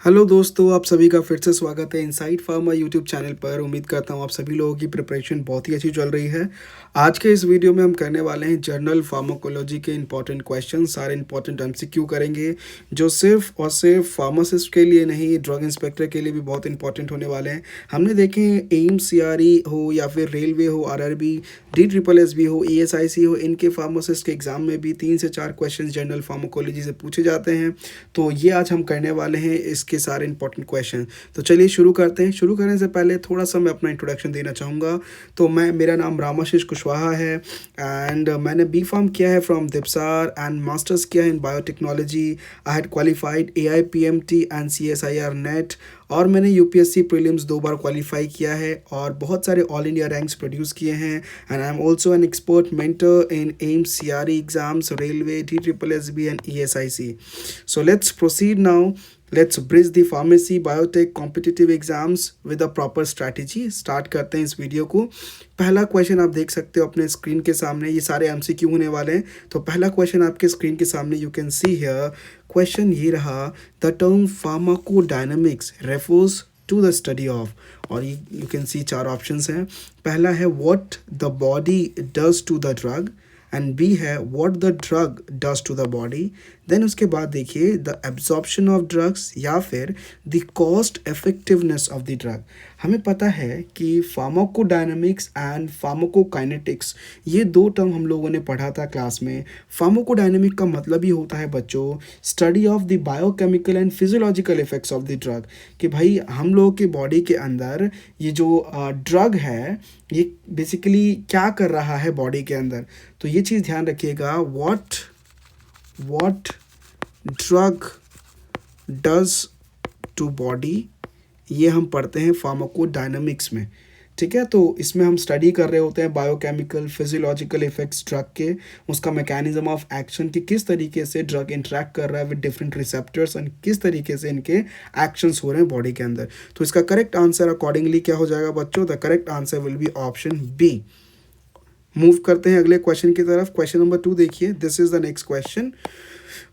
Hello दोस्तों, आप सभी का फिर से स्वागत है इनसाइड फार्मा यूट्यूब चैनल पर। उम्मीद करता हूँ आप सभी लोगों की प्रिपरेशन बहुत ही अच्छी चल रही है। आज के इस वीडियो में हम करने वाले हैं जर्नल फार्माकोलॉजी के इंपॉर्टेंट क्वेश्चन, सारे इंपॉर्टेंट एमसीक्यू करेंगे जो सिर्फ और सिर्फ फार्मासिस्ट के लिए नहीं, ड्रग इंस्पेक्टर के लिए भी बहुत इंपॉर्टेंट होने वाले हैं। हमने देखे हैं एम्स सीआरई हो या फिर रेलवे हो, आरआरबी, DSSB हो, ESIC हो, इनके फार्मासिस्ट के एग्जाम में भी 3 से 4 क्वेश्चन जनरल फार्माकोलॉजी से पूछे जाते हैं। तो ये आज हम करने वाले हैं इसके सारे इंपॉर्टेंट क्वेश्चन। तो चलिए शुरू करते हैं। शुरू करने से पहले थोड़ा सा मैं अपना इंट्रोडक्शन देना चाहूँगा। तो मेरा नाम रामाशीष कुशवाहा है एंड मैंने बी फार्म किया है फ्रॉम दिपसार एंड मास्टर्स किया है इन biotechnology. I had qualified AIPMT and CSIR net और मैंने UPSC प्रीलिम्स 2 बार क्वालिफाई किया है और बहुत सारे ऑल इंडिया रैंक्स प्रोड्यूस किए हैं। And I am also an expert mentor in AIIMS CRE exams, railway, DSSB and ESIC। So let's proceed now. Let's bridge the pharmacy biotech competitive exams with a proper strategy. Start करते हैं इस video को। पहला question आप देख सकते हो अपने स्क्रीन के सामने, ये सारे MCQ होने वाले हैं। तो पहला क्वेश्चन आपके स्क्रीन के सामने you can see here. Question ये रहा, the term pharmacodynamics refers to the study of, और यू कैन सी 4 ऑप्शंस हैं। पहला है what the body does to the drug, and B है what the drug does to the body. Then उसके बाद देखिए द एब्जॉर्प्शन ऑफ ड्रग्स या फिर the cost effectiveness of the drug. हमें पता है कि फार्माकोडायनामिक्स एंड फार्माकोकाइनेटिक्स, ये 2 टर्म हम लोगों ने पढ़ा था क्लास में। फार्माकोडायनामिक का मतलब ही होता है बच्चों study of the biochemical and physiological effects of the drug, कि भाई हम लोगों के बॉडी के अंदर ये जो ड्रग है ये बेसिकली क्या कर रहा है बॉडी के अंदर। तो ये चीज़ ध्यान रखिएगा, what drug does to body, ये हम पढ़ते हैं फार्माकोडायनामिक्स में। ठीक है, तो इसमें हम स्टडी कर रहे होते हैं बायोकेमिकल फिजियोलॉजिकल इफेक्ट्स ड्रग के, उसका मैकेनिज्म ऑफ एक्शन कि किस तरीके से ड्रग इंटरेक्ट कर रहा है विद डिफरेंट रिसेप्टर्स एंड किस तरीके से इनके एक्शंस हो रहे हैं बॉडी के अंदर। तो इसका करेक्ट आंसर अकॉर्डिंगली क्या हो जाएगा बच्चों? The correct answer will be option B. Move करते हैं अगले क्वेश्चन की तरफ। क्वेश्चन नंबर 2 देखिए, this is the next question.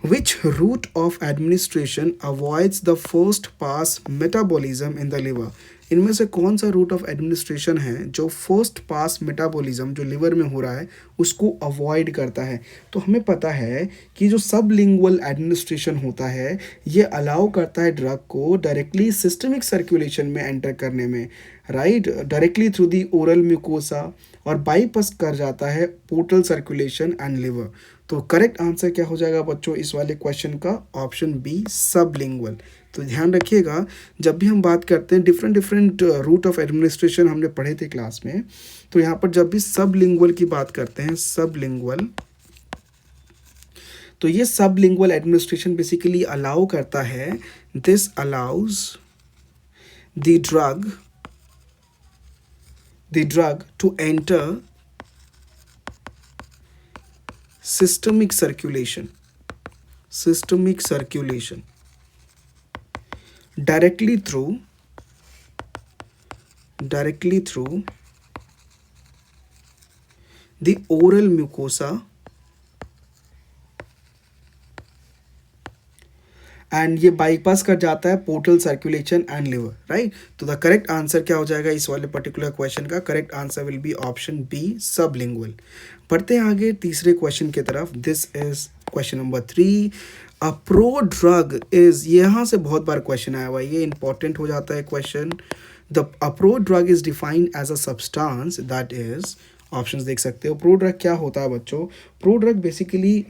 Which route of administration avoids the first pass metabolism in the liver? इनमें से कौन सा रूट ऑफ एडमिनिस्ट्रेशन है जो फर्स्ट पास मेटाबॉलिज्म जो लिवर में हो रहा है उसको अवॉइड करता है? तो हमें पता है कि जो सबलिंगुअल एडमिनिस्ट्रेशन होता है ये अलाउ करता है ड्रग को डायरेक्टली सिस्टमिक सर्कुलेशन में एंटर करने में, right, directly through the oral mucosa, और बाईपास कर जाता है पोर्टल सर्कुलेशन एंड लिवर। तो करेक्ट आंसर क्या हो जाएगा बच्चों इस वाले क्वेश्चन का? Option B, sublingual. तो ध्यान रखिएगा, जब भी हम बात करते हैं डिफरेंट रूट ऑफ एडमिनिस्ट्रेशन हमने पढ़े थे क्लास में, तो यहाँ पर जब भी सबलिंगुअल की बात करते हैं, सबलिंगुअल, तो ये सबलिंगुअल एडमिनिस्ट्रेशन बेसिकली अलाउ करता है, this allows the drug to enter systemic circulation directly through the oral mucosa and ये बाईपास कर जाता है portal circulation and liver, right. तो द करेक्ट आंसर क्या हो जाएगा इस वाले पर्टिकुलर क्वेश्चन का? Correct answer will be option B, sublingual. बढ़ते हैं आगे तीसरे क्वेश्चन की तरफ। This is question number 3। A prodrug is, यहाँ से बहुत बार क्वेश्चन आया हुआ है, ये इंपॉर्टेंट हो जाता है question. A prodrug is defined as a substance that is, options देख सकते हो। प्रो ड्रग क्या होता है बच्चों? प्रो ड्रग बेसिकली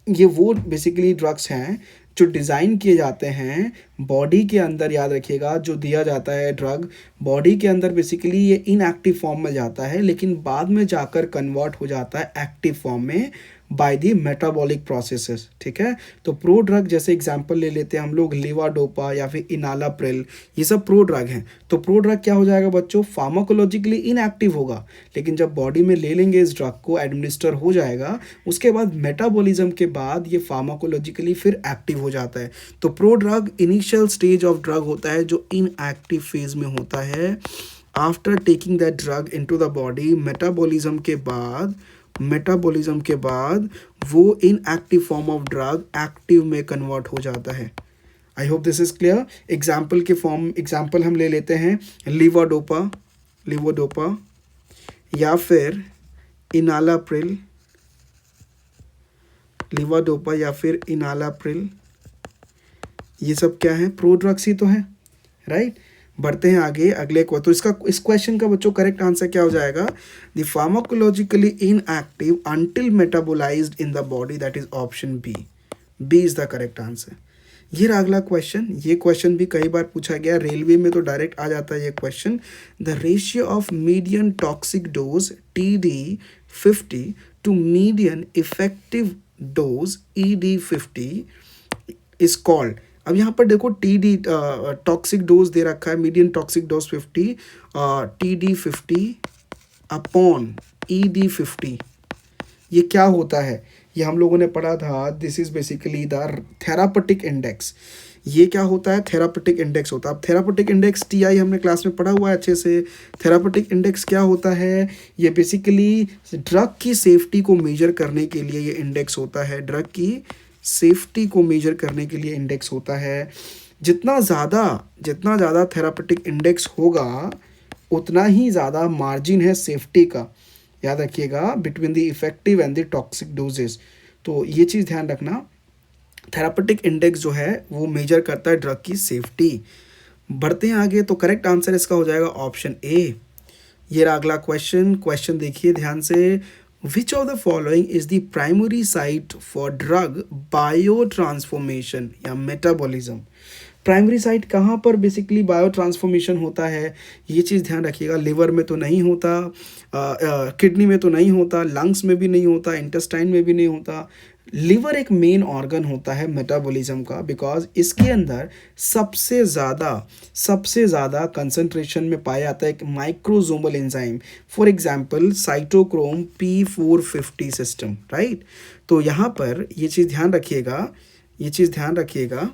ये वो बेसिकली ड्रग्स हैं जो डिज़ाइन किए जाते हैं बॉडी के अंदर। याद रखिएगा, जो दिया जाता है ड्रग बॉडी के अंदर बेसिकली ये इनएक्टिव फॉर्म में जाता है, लेकिन बाद में जाकर कन्वर्ट हो जाता है एक्टिव फॉर्म में बाय दी मेटाबॉलिक प्रोसेसेस। ठीक है, तो प्रो ड्रग जैसे एग्जांपल ले लेते हैं हम लोग, लेवाडोपा या फिर इनालाप्रिल, ये सब प्रो ड्रग हैं। तो प्रो ड्रग क्या हो जाएगा बच्चों? फार्माकोलॉजिकली इनएक्टिव होगा, लेकिन जब बॉडी में ले लेंगे इस ड्रग को, एडमिनिस्टर हो जाएगा, उसके बाद मेटाबॉलिज्म के बाद ये फार्माकोलॉजिकली फिर एक्टिव हो जाता है। तो pro drug initial stage of drug होता है जो इनएक्टिव फेज में होता है। After taking that drug into the body, metabolism के बाद वो inactive form of drug active में कन्वर्ट हो जाता है। I hope this is clear. Example हम ले लेते हैं लीवोडोपा या फिर इनालाप्रिल, लीवोडोपा या फिर इनालाप्रिल, ये सब क्या है, प्रोड्रग्स ही तो है, राइट। बढ़ते हैं आगे अगले को। तो इस क्वेश्चन का बच्चों करेक्ट आंसर क्या हो जाएगा, the pharmacologically inactive until metabolised in the body, that is option B. B is the correct answer. ये रहा अगला क्वेश्चन। ये क्वेश्चन भी कई बार पूछा गया, रेलवे में तो डायरेक्ट आ जाता है ये question. The ratio of median toxic dose TD50 to median effective dose ED50 is called. अब यहाँ पर देखो TD टॉक्सिक डोज दे रखा है, median toxic dose 50, TD50 upon ED50, ये क्या होता है, ये हम लोगों ने पढ़ा था। This is basically the therapeutic index. ये क्या होता है, थेरापेटिक इंडेक्स होता है। अब थेरापेटिक इंडेक्स TI हमने क्लास में पढ़ा हुआ है अच्छे से। थेरापेटिक इंडेक्स क्या होता है, ये बेसिकली ड्रग की सेफ्टी को मेजर करने के लिए ये इंडेक्स होता है, ड्रग की सेफ्टी को मेजर करने के लिए इंडेक्स होता है। जितना ज़्यादा थेरापेटिक इंडेक्स होगा उतना ही ज़्यादा मार्जिन है सेफ्टी का, याद रखिएगा, between the effective and the toxic doses. तो ये चीज़ ध्यान रखना, थेरापेटिक इंडेक्स जो है वो मेजर करता है ड्रग की सेफ्टी। बढ़ते हैं आगे, तो करेक्ट आंसर इसका हो जाएगा ऑप्शन ए। ये रहा अगला क्वेश्चन देखिए ध्यान से। Which of the following is the primary site for drug bio transformation या मेटाबॉलिज्म। प्राइमरी साइट कहाँ पर बेसिकली बायो ट्रांसफॉर्मेशन होता है, ये चीज़ ध्यान रखिएगा। लिवर में तो नहीं होता, किडनी में तो नहीं होता, लंग्स में भी नहीं होता, इंटेस्टाइन में भी नहीं होता। लिवर एक मेन ऑर्गन होता है मेटाबॉलिज्म का, बिकॉज इसके अंदर सबसे ज़्यादा कंसंट्रेशन में पाया जाता है एक microsomal enzyme, for example cytochrome P450 system, right. तो यहाँ पर ये चीज़ ध्यान रखिएगा,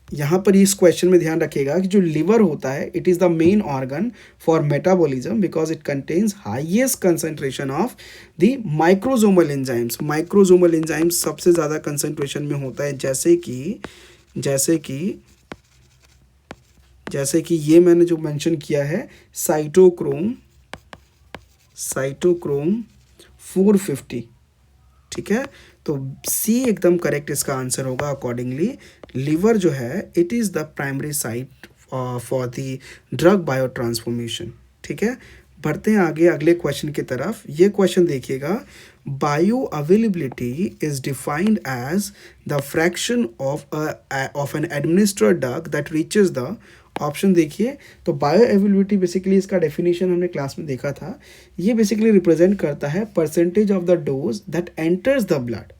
यहाँ पर इस क्वेश्चन में ध्यान रखिएगा कि जो लिवर होता है, it is the main organ for metabolism because it contains highest concentration of the microsomal enzymes. Microsomal enzymes सबसे ज़्यादा कंसंट्रेशन में होता है, जैसे कि ये मैंने जो मेंशन किया है, साइटोक्रोम 450, ठीक है। तो सी एकदम करेक्ट इसका आंसर होगा। अकॉर्डिंगली लिवर जो है, it is the primary site for the drug bio transformation, ठीक है। बढ़ते हैं आगे अगले क्वेश्चन की तरफ। ये क्वेश्चन देखिएगा, bioavailability is defined as the fraction of an administered drug that reaches the, option देखिए। तो बायो अवेलेबिलिटी बेसिकली इसका डेफिनेशन हमने क्लास में देखा था, ये बेसिकली रिप्रेजेंट करता है percentage of the dose that enters the blood,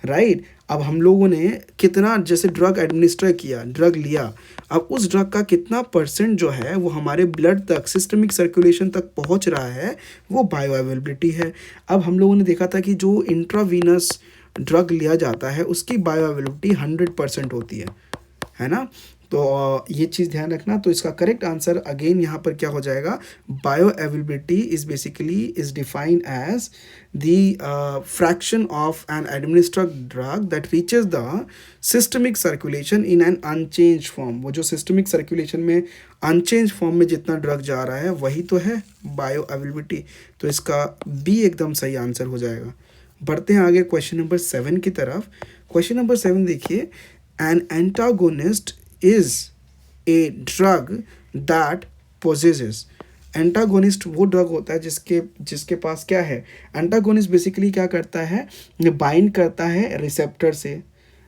right. अब हम लोगों ने कितना, जैसे ड्रग एडमिनिस्टर किया, ड्रग लिया, अब उस ड्रग का कितना परसेंट जो है वो हमारे ब्लड तक, सिस्टमिक सर्कुलेशन तक पहुंच रहा है, वो बायो अवेलेबिलिटी है। अब हम लोगों ने देखा था कि जो इंट्रावीनस ड्रग लिया जाता है उसकी बायो अवेलेबिलिटी 100% होती है ना। तो ये चीज़ ध्यान रखना। तो इसका करेक्ट आंसर अगेन यहाँ पर क्या हो जाएगा, bioavailability is basically is defined as the fraction of an administered drug that reaches the systemic circulation in an unchanged form. वो जो सिस्टमिक सर्कुलेशन में अनचेंज फॉर्म में जितना ड्रग जा रहा है वही तो है बायो अवेलेबिलिटी। तो इसका बी एकदम सही आंसर हो जाएगा। बढ़ते हैं आगे क्वेश्चन नंबर 7 की तरफ। क्वेश्चन नंबर 7 देखिए, an antagonist is a drug that possesses। Antagonist वो ड्रग होता है जिसके पास क्या है, एंटागोनिस्ट बेसिकली क्या करता है, बाइंड करता है रिसेप्टर से,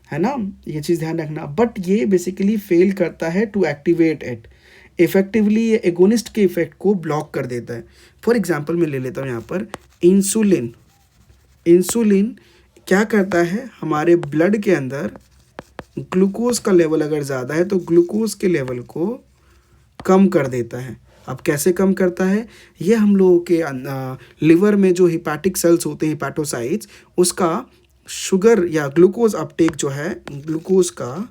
है ना, ये चीज़ ध्यान रखना। बट ये बेसिकली फेल करता है टू एक्टिवेट इट इफेक्टिवली, ये एगोनिस्ट के इफेक्ट को ब्लॉक कर देता है। फॉर एग्जांपल मैं ले लेता हूँ यहाँ पर इंसुलिन क्या करता है, हमारे ब्लड के अंदर ग्लूकोज का लेवल अगर ज़्यादा है तो ग्लूकोज के लेवल को कम कर देता है। अब कैसे कम करता है, ये हम लोगों के लिवर में जो हिपैटिक सेल्स होते हैं, हिपैटोसाइट्स, उसका शुगर या ग्लूकोज अपटेक जो है, ग्लूकोज का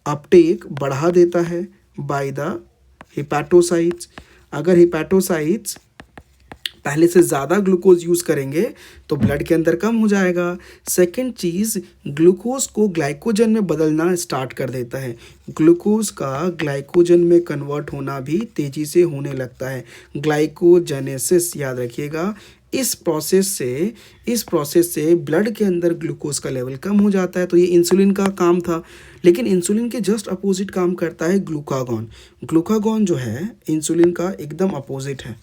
अपटेक बढ़ा देता है बाय द हिपैटोसाइट्स। अगर हिपैटोसाइट्स पहले से ज़्यादा ग्लूकोज यूज़ करेंगे तो ब्लड के अंदर कम हो जाएगा। सेकंड चीज़, ग्लूकोज को ग्लाइकोजन में बदलना स्टार्ट कर देता है। ग्लूकोज का ग्लाइकोजन में कन्वर्ट होना भी तेज़ी से होने लगता है, ग्लाइकोजेनेसिस याद रखिएगा। इस प्रोसेस से ब्लड के अंदर ग्लूकोज का लेवल कम हो जाता है। तो ये इंसुलिन का काम था, लेकिन इंसुलिन के जस्ट अपोजिट काम करता है ग्लूकागॉन। ग्लूकागॉन जो है इंसुलिन का एकदम अपोजिट है।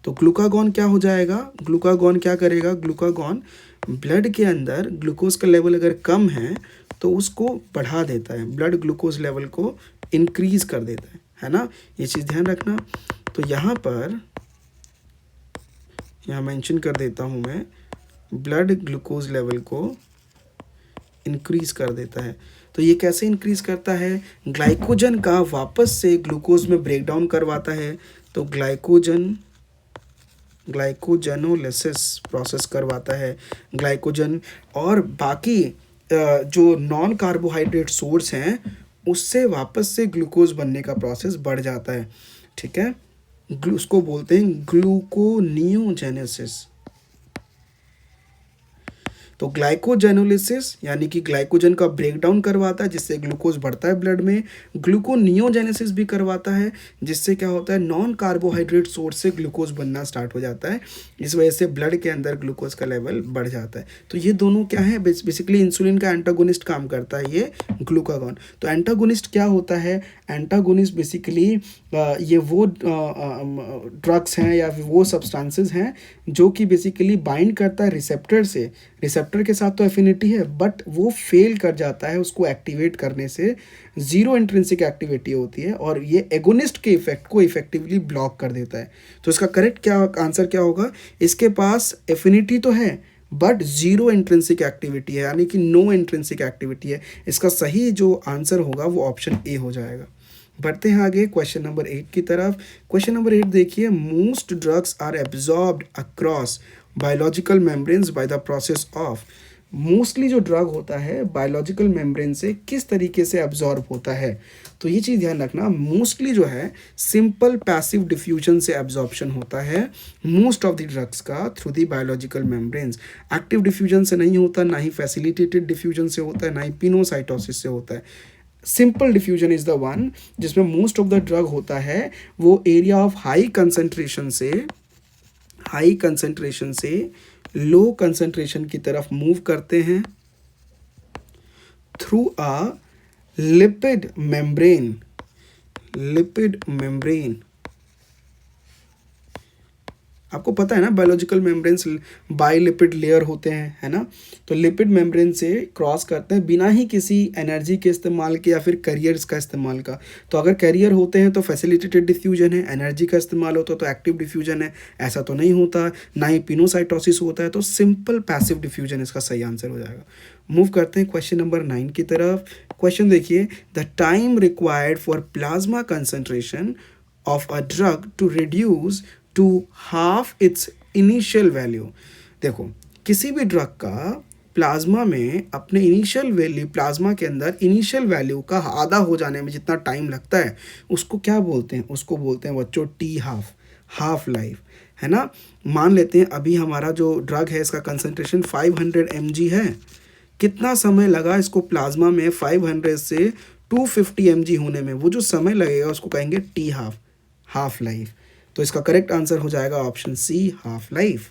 तो ग्लूकागॉन क्या हो जाएगा, ग्लूकागॉन क्या करेगा, ग्लूकागॉन ब्लड के अंदर ग्लूकोज का लेवल अगर कम है तो उसको बढ़ा देता है, ब्लड ग्लूकोज लेवल को इंक्रीज कर देता है ना। ये चीज़ ध्यान रखना। तो यहाँ पर यहाँ मेंशन कर देता हूँ मैं, ब्लड ग्लूकोज लेवल को इंक्रीज कर देता है। तो ये कैसे इंक्रीज करता है, ग्लाइकोजन का वापस से ग्लूकोज में ब्रेक डाउन करवाता है। तो ग्लाइकोजेनोलिसिस प्रोसेस करवाता है। ग्लाइकोजन और बाकी जो नॉन कार्बोहाइड्रेट सोर्स हैं उससे वापस से ग्लूकोज बनने का प्रोसेस बढ़ जाता है। ठीक है, उसको बोलते हैं ग्लूकोनियोजेनेसिस। तो ग्लाइकोजेनोलिसिस यानी कि ग्लाइकोजन का ब्रेकडाउन करवाता है जिससे ग्लूकोज बढ़ता है ब्लड में। ग्लूकोनियोजेनेसिस भी करवाता है जिससे क्या होता है, नॉन कार्बोहाइड्रेट सोर्स से ग्लूकोज बनना स्टार्ट हो जाता है। इस वजह से ब्लड के अंदर ग्लूकोज का लेवल बढ़ जाता है। तो ये दोनों क्या है, बेसिकली इंसुलिन का एंटागोनिस्ट काम करता है ये ग्लूकागॉन। तो एंटागोनिस्ट क्या होता है, एंटागोनिस्ट बेसिकली ये वो ड्रग्स हैं या फिर वो सब्सटेंसेस हैं जो कि बेसिकली बाइंड करता है रिसेप्टर से। रिसेप्टर के साथ तो एफिनिटी है बट वो फेल कर जाता है उसको एक्टिवेट करने से, जीरो इंट्रिंसिक एक्टिविटी होती है और ये एगोनिस्ट के इफेक्ट को इफेक्टिवली ब्लॉक कर देता है। तो इसका करेक्ट क्या आंसर क्या होगा, इसके पास एफिनिटी तो है बट जीरो इंट्रिंसिक एक्टिविटी है, यानी कि नो इंट्रिंसिक एक्टिविटी है। इसका सही जो आंसर होगा वो ऑप्शन ए हो जाएगा। बढ़ते हैं आगे क्वेश्चन नंबर 8 की तरफ। क्वेश्चन नंबर 8 देखिए, most drugs are absorbed across biological membranes by the process of. Mostly जो ड्रग होता है बायोलॉजिकल मेम्ब्रेन से किस तरीके से एब्जॉर्ब होता है, तो ये चीज़ ध्यान रखना। मोस्टली जो है सिंपल पैसिव डिफ्यूजन से एब्जॉर्प्शन होता है मोस्ट ऑफ द ड्रग्स का through the biological membranes. Active diffusion से नहीं होता, ना ही फैसिलिटेटेड डिफ्यूजन से होता है, ना ही पिनोसाइटोसिस से होता है। Simple diffusion is the one जिसमें मोस्ट ऑफ द ड्रग होता है वो एरिया ऑफ हाई कंसंट्रेशन से लो कंसंट्रेशन की तरफ मूव करते हैं थ्रू अ लिपिड मेम्ब्रेन। आपको पता है ना बायोलॉजिकल मेम्ब्रेन्स बाइलिपिड लेयर होते हैं, है ना। तो लिपिड मेम्ब्रेन से क्रॉस करते हैं बिना ही किसी एनर्जी के इस्तेमाल के या फिर कैरियर्स का इस्तेमाल का। तो अगर कैरियर होते हैं तो फैसिलिटेटेड डिफ्यूजन है, एनर्जी का इस्तेमाल होता है तो एक्टिव डिफ्यूजन है, ऐसा तो नहीं होता, ना ही पिनोसाइटोसिस होता है। तो सिंपल पैसिव डिफ्यूजन इसका सही आंसर हो जाएगा। मूव करते हैं क्वेश्चन नंबर 9 की तरफ। क्वेश्चन देखिए, the time required for plasma concentration of a drug to reduce to half its initial value. देखो, किसी भी ड्रग का प्लाज्मा में अपने इनिशियल वैल्यू, प्लाज्मा के अंदर इनिशियल वैल्यू का आधा हो जाने में जितना टाइम लगता है उसको क्या बोलते हैं, उसको बोलते हैं बच्चों टी हाफ लाइफ, है ना। मान लेते हैं अभी हमारा जो ड्रग है इसका कंसंट्रेशन 500 mg है, कितना समय लगा इसको प्लाज्मा में 500 से 250 mg होने में, वो जो समय लगेगा उसको कहेंगे टी हाफ लाइफ। तो इसका करेक्ट आंसर हो जाएगा ऑप्शन सी, हाफ लाइफ।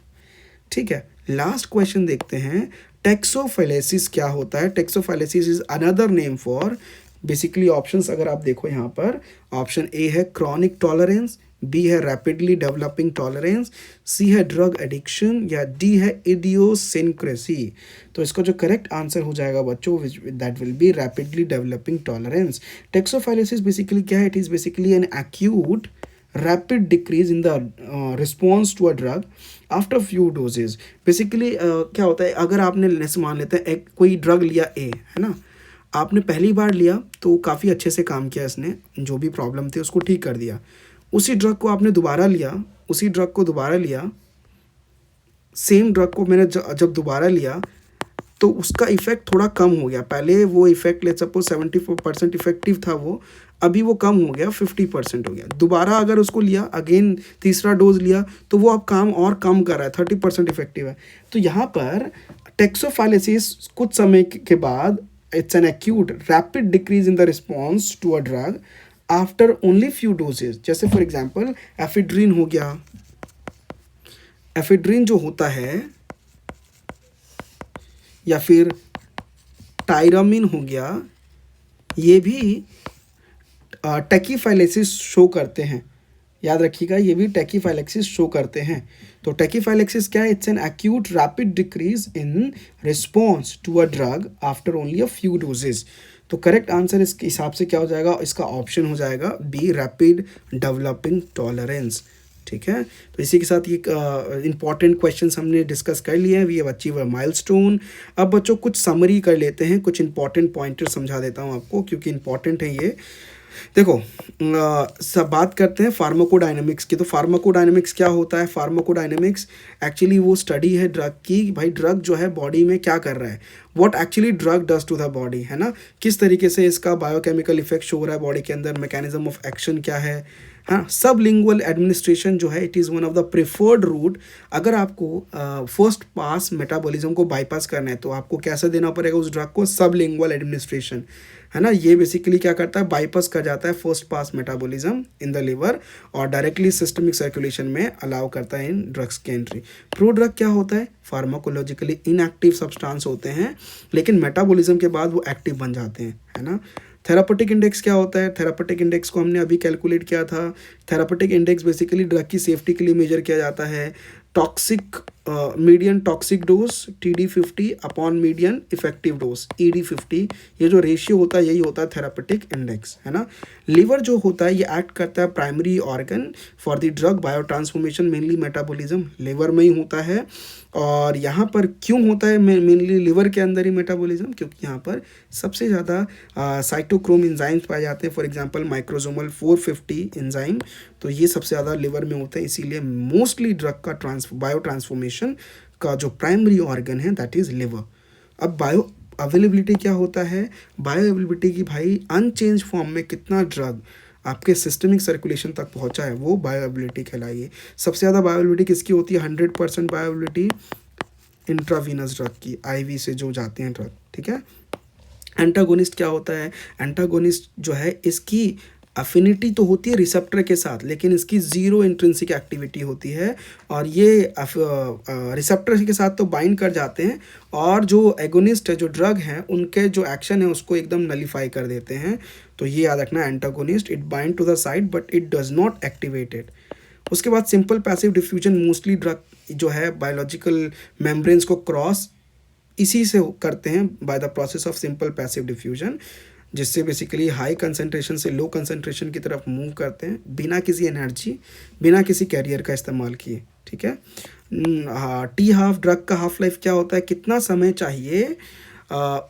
ठीक है, लास्ट क्वेश्चन देखते हैं। टैक्सोफाइलेसिस क्या होता है। Tachyphylaxis is another name for, basically options अगर आप देखो यहाँ पर, ऑप्शन ए है क्रॉनिक टॉलरेंस, बी है रैपिडली डेवलपिंग टॉलरेंस, सी है ड्रग एडिक्शन या डी है इडियोसिंक्रेसी। तो इसका जो करेक्ट आंसर हो जाएगा बच्चों that will be rapidly developing tolerance. Tachyphylaxis basically क्या है, it is basically an acute rapid decrease in the response to a drug after few doses। Basically क्या होता है, अगर आपने जैसे मान लेते हैं कोई ड्रग लिया ए, है ना, आपने पहली बार लिया तो काफ़ी अच्छे से काम किया, इसने जो भी प्रॉब्लम थी उसको ठीक कर दिया। उसी ड्रग को आपने दोबारा लिया, सेम ड्रग को मैंने जब दोबारा लिया तो उसका इफेक्ट थोड़ा कम हो गया। पहले वो इफेक्ट लेट सपोज 74% इफेक्टिव था वो, अभी वो कम हो गया, 50% हो गया। दोबारा अगर उसको लिया, अगेन तीसरा डोज लिया, तो वो अब काम और कम कर रहा है, 30% इफेक्टिव है। तो यहाँ पर टैक्सोफाइलेसिस कुछ समय के बाद it's an acute rapid decrease in the response to a drug after only few doses. जैसे फॉर एग्जाम्पल एफिड्रीन हो गया, एफिड्रीन जो होता है, या फिर टायरामिन हो गया, ये भी टैकीफाइलेसिस शो करते हैं। याद रखिएगा, ये भी टैकीफाइलेक्सिस शो करते हैं। तो टैकीफाइलेक्सिस क्या है? It's an acute rapid decrease in response to a drug after only a few doses. तो करेक्ट आंसर इसके हिसाब से क्या हो जाएगा? इसका ऑप्शन हो जाएगा बी, रैपिड डेवलपिंग टॉलरेंस। ठीक है, तो इसी के साथ ये इंपॉर्टेंट क्वेश्चंस हमने डिस्कस कर लिए हैं। We have achieve a milestone. अब बच्चों कुछ समरी कर लेते हैं, कुछ इंपॉर्टेंट पॉइंटर समझा देता हूँ आपको, क्योंकि इंपॉर्टेंट है ये। देखो, सब बात करते हैं फार्माकोडायनेमिक्स की। तो फार्माकोडायनेमिक्स क्या होता है? फार्माकोडायनेमिक्स एक्चुअली वो स्टडी है ड्रग की, भाई ड्रग जो है बॉडी में क्या कर रहा है, what actually drug does to the body, है ना, किस तरीके से इसका बायोकेमिकल इफेक्ट शो हो रहा है बॉडी के अंदर, मैकेनिज्म ऑफ एक्शन क्या है। हाँ, सब लिंगुअल एडमिनिस्ट्रेशन जो है, it is one of the preferred route. अगर आपको फर्स्ट पास मेटाबॉलिज्म को बाईपास करना है, तो आपको कैसे देना पड़ेगा उस ड्रग को? सब लिंगुअल एडमिनिस्ट्रेशन, है ना। ये बेसिकली क्या करता है? बाईपास कर जाता है first pass metabolism in the liver और डायरेक्टली सिस्टमिक सर्कुलेशन में अलाउ करता है इन ड्रग्स की एंट्री। प्रो ड्रग क्या होता है? फार्माकोलॉजिकली इनएक्टिव सब्सटेंस होते हैं, लेकिन मेटाबॉलिज्म के बाद वो एक्टिव बन जाते हैं, है ना। थेरापेटिक इंडेक्स क्या होता है? थेरापेटिक इंडेक्स को हमने अभी कैलकुलेट किया था। थेरापेटिक इंडेक्स बेसिकली ड्रग की सेफ्टी के लिए मेजर किया जाता है। Toxic median toxic dose TD50 upon median effective dose ED50, ये जो रेशियो होता है यही होता है थेरापेटिक इंडेक्स, है ना। लिवर जो होता है ये एक्ट करता है primary organ for the drug bio transformation, mainly metabolism liver में ही होता है। और यहाँ पर क्यों होता है मेनली लिवर के अंदर ही मेटाबॉलिज्म? क्योंकि यहाँ पर सबसे ज़्यादा साइटोक्रोम एंजाइम्स पाए जाते हैं, फॉर एग्जांपल माइक्रोसोमल 450 एंजाइम, तो ये सबसे ज़्यादा लिवर में होते हैं। इसीलिए मोस्टली ड्रग का बायो ट्रांसफॉर्मेशन का जो प्राइमरी ऑर्गन है दैट इज़ लिवर। अब बायो अवेलेबिलिटी क्या होता है? बायो अवेलेबिलिटी की भाई अनचेंज फॉर्म में कितना ड्रग आपके सिस्टमिक सर्कुलेशन तक पहुंचा है, वो बायोएबिलिटी कहलाइए। सबसे ज़्यादा बायोएबिलिटी किसकी होती है? 100% बायोएबिलिटी इंट्रावीनस ड्रग की, IV से जो जाते हैं ड्रग, ठीक है। एंटागोनिस्ट क्या होता है? एंटागोनिस्ट जो है इसकी अफिनिटी तो होती है रिसेप्टर के साथ, लेकिन इसकी जीरो इंट्रिंसिक एक्टिविटी होती है, और ये रिसेप्टर के साथ तो बाइंड कर जाते हैं, और जो एगोनिस्ट है, जो ड्रग हैं, उनके जो एक्शन है उसको एकदम नलीफाई कर देते हैं। तो ये याद रखना, antagonist it bind to the site but it does not activate it. उसके बाद simple passive diffusion, mostly drug जो है बायोलॉजिकल मेम्ब्रेन्स को क्रॉस इसी से करते हैं bye the process of simple passive diffusion, जिससे बेसिकली हाई कंसंट्रेशन से लो कंसंट्रेशन की तरफ मूव करते हैं बिना किसी एनर्जी, बिना किसी कैरियर का इस्तेमाल किए, ठीक है। T-हाफ ड्रग का हाफ लाइफ क्या होता है? कितना समय चाहिए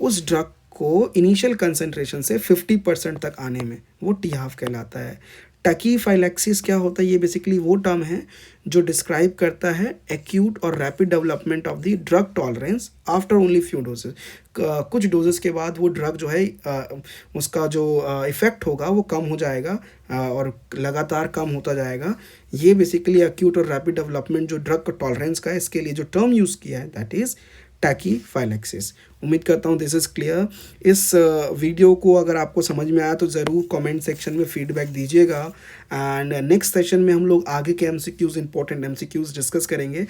उस ड्रग को इनिशियल कंसंट्रेशन से 50% तक आने में, वो T-हाफ कहलाता है। टैकीफाइलेक्सिस क्या होता है? ये बेसिकली वो टर्म है जो डिस्क्राइब करता है एक्यूट और rapid development of the drug tolerance after only few doses. कुछ डोजेस के बाद वो ड्रग जो है उसका जो इफ़ेक्ट होगा वो कम हो जाएगा और लगातार कम होता जाएगा। ये बेसिकली एक्यूट और रैपिड डेवलपमेंट जो ड्रग का टॉलरेंस का है, इसके लिए जो टर्म यूज़ किया है दैट इज़ टैकीफाइलेक्सिस। उम्मीद करता हूँ दिस इज़ क्लियर। इस वीडियो को अगर आपको समझ में आया तो ज़रूर कमेंट सेक्शन में फीडबैक दीजिएगा, एंड नेक्स्ट सेशन में हम लोग आगे के MCQs, इंपॉर्टेंट MCQs डिस्कस करेंगे।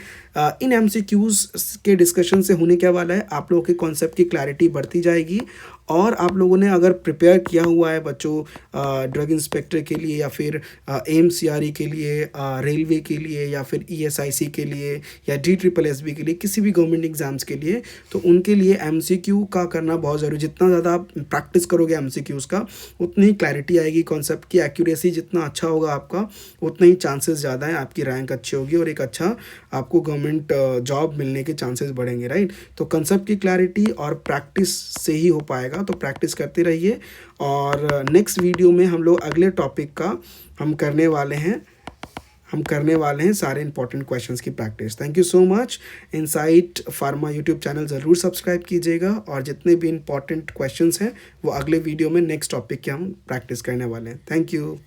इन MCQs के डिस्कशन से होने क्या वाला है, आप लोगों के कॉन्सेप्ट की क्लैरिटी बढ़ती जाएगी, और आप लोगों ने अगर प्रिपेयर किया हुआ है बच्चों ड्रग इंस्पेक्टर के लिए, या फिर AMCRE के लिए, रेलवे के लिए, या फिर ESIC के लिए, या DSSB के लिए, किसी भी गवर्नमेंट एग्जाम्स के लिए, तो उनके लिए MCQ का करना बहुत ज़रूरी। जितना ज़्यादा आप प्रैक्टिस करोगे MCQs का, उतनी ही क्लैरिटी आएगी कॉन्सेप्ट की। एक्यूरेसी जितना अच्छा होगा आपका, उतना ही चांसेस ज़्यादा हैं आपकी रैंक अच्छी होगी और एक अच्छा आपको गवर्नमेंट जॉब मिलने के चांसेस बढ़ेंगे, राइट। तो कंसेप्ट की क्लैरिटी और प्रैक्टिस से ही हो पाएगा, तो प्रैक्टिस करते रहिए। और नेक्स्ट वीडियो में हम लोग अगले टॉपिक का हम करने वाले हैं हम करने वाले हैं सारे इंपॉर्टेंट क्वेश्चंस की practice. Thank you so much. Insight pharma YouTube channel ज़रूर सब्सक्राइब कीजिएगा, और जितने भी इंपॉर्टेंट क्वेश्चंस हैं वो अगले वीडियो में नेक्स्ट टॉपिक के हम प्रैक्टिस करने वाले हैं। Thank you.